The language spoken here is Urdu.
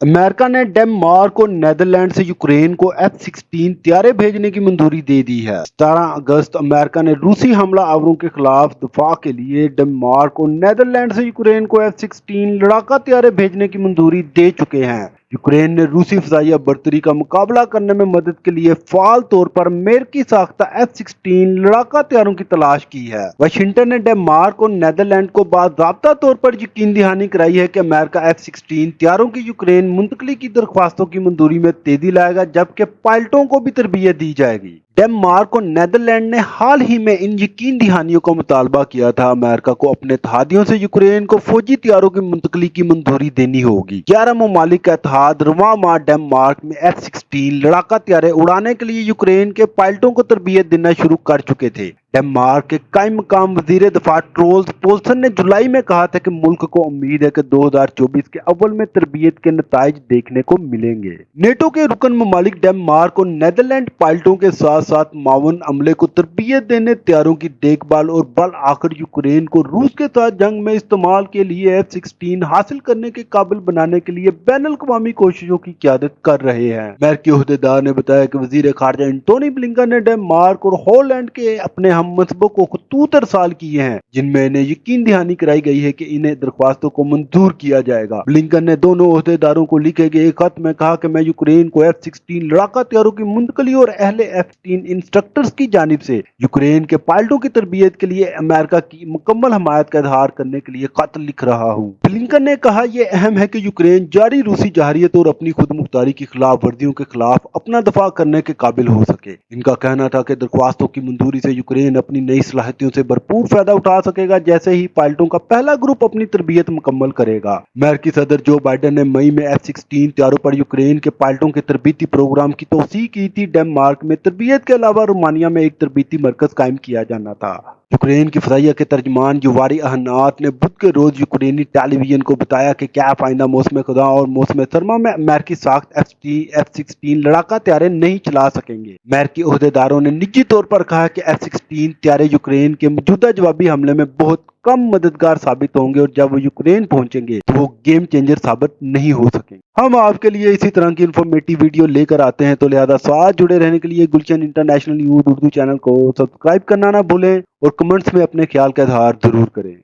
امریکہ نے ڈنمارک کو نیدرلینڈ سے یوکرین کو F-16 طیارے بھیجنے کی منظوری دے دی ہے۔ 17 اگست امریکہ نے روسی حملہ آوروں کے خلاف دفاع کے لیے ڈنمارک کو نیدرلینڈ سے یوکرین کو F-16 لڑاکا طیارے بھیجنے کی منظوری دے چکے ہیں۔ یوکرین نے روسی فضائیہ برتری کا مقابلہ کرنے میں مدد کے لیے فعال طور پر امریکی ساختہ F-16 لڑاکا طیاروں کی تلاش کی ہے۔ واشنگٹن نے ڈنمارک اور نیدرلینڈ کو باضابطہ طور پر یقین دہانی کرائی ہے کہ امریکہ F-16 طیاروں کی یوکرین منتقلی کی درخواستوں کی منظوری میں تیزی لائے گا، جبکہ پائلٹوں کو بھی تربیت دی جائے گی۔ ڈنمارک اور نیدرلینڈ نے حال ہی میں ان یقین دہانیوں کا مطالبہ کیا تھا۔ امریکہ کو اپنے اتحادیوں سے یوکرین کو فوجی طیاروں کی منتقلی کی منظوری دینی ہوگی۔ 11 ممالک کا اتحاد رواں ماہ ڈنمارک میں F-16 لڑاکا طیارے اڑانے کے لیے یوکرین کے پائلٹوں کو تربیت دینا شروع کر چکے تھے۔ ڈنمارک کے قائم مقام وزیر دفاع ٹرولز پولسن نے جولائی میں کہا تھا کہ ملک کو امید ہے کہ 2024 کے اول میں تربیت کے نتائج دیکھنے کو ملیں گے۔ نیٹو کے رکن ممالک ڈنمارک اور نیدرلینڈ پائلٹوں کے ساتھ ساتھ معاون عملے کو تربیت دینے، طیاروں کی دیکھ بھال اور بالآخر یوکرین کو روس کے ساتھ جنگ میں استعمال کے لیے F-16 حاصل کرنے کے قابل بنانے کے لیے بین الاقوامی کوششوں کی قیادت کر رہے ہیں۔ امریکی عہدیدار نے بتایا کہ وزیر خارجہ انٹونی بلنکن نے ڈنمارک اور ہالینڈ کے اپنے ہم منصبوں کو خطوط ارسال کیے ہیں، جن میں انہیں یقین دہانی کرائی گئی ہے کہ انہیں درخواستوں کو منظور کیا جائے گا۔ بلنکن نے دونوں عہدیداروں کو لکھے گئے ایک خط میں کہا کہ میں یوکرین کو F-16 لڑاکا طیاروں کی منتقلی اور اہل F-16 انسٹرکٹرز کی جانب سے یوکرین کے پائلٹوں کی تربیت کے لیے امریکہ کی مکمل حمایت کا اظہار کرنے کے لیے خط لکھ رہا ہوں۔ بلنکن نے کہا یہ اہم ہے کہ یوکرین جاری روسی جارحیت اور اپنی خود مختاری کی خلاف ورزیوں کے خلاف اپنا دفاع کرنے کے قابل ہو سکے۔ ان کا کہنا تھا کہ درخواستوں کی منظوری سے یوکرین اپنی نئی صلاحیتوں سے بھرپور فائدہ اٹھا سکے گا جیسے ہی پائلٹوں کا پہلا گروپ اپنی تربیت مکمل کرے گا۔ امریکی صدر جو بائیڈن نے مئی میں F-16 طیاروں پر یوکرین کے پائلٹوں کے تربیتی پروگرام کی توسیع کی تھی۔ ڈنمارک میں تربیت کے علاوہ رومانیہ میں ایک تربیتی مرکز قائم کیا جانا تھا۔ یوکرین کی فضائیہ کے ترجمان یوواری اہنات نے بدھ کے روز یوکرینی ٹیلی ویژن کو بتایا کہ کیف آئندہ موسم خزاں اور موسم سرما میں امریکی ساخت F-16 لڑاکا طیارے نہیں چلا سکیں گے۔ امریکی عہدیداروں نے نجی طور پر کہا کہ F-16 طیارے یوکرین کے موجودہ جوابی حملے میں بہت کم مددگار ثابت ہوں گے اور جب وہ یوکرین پہنچیں گے تو وہ گیم چینجر ثابت نہیں ہو سکیں گے۔ ہم آپ کے لیے اسی طرح کی انفارمیٹیو ویڈیو لے کر آتے ہیں، تو لہذا ساتھ جڑے رہنے کے لیے گلشن انٹرنیشنل نیوز اردو چینل کو سبسکرائب کرنا نہ بھولیں اور کمنٹس میں اپنے خیال کا اظہار ضرور کریں۔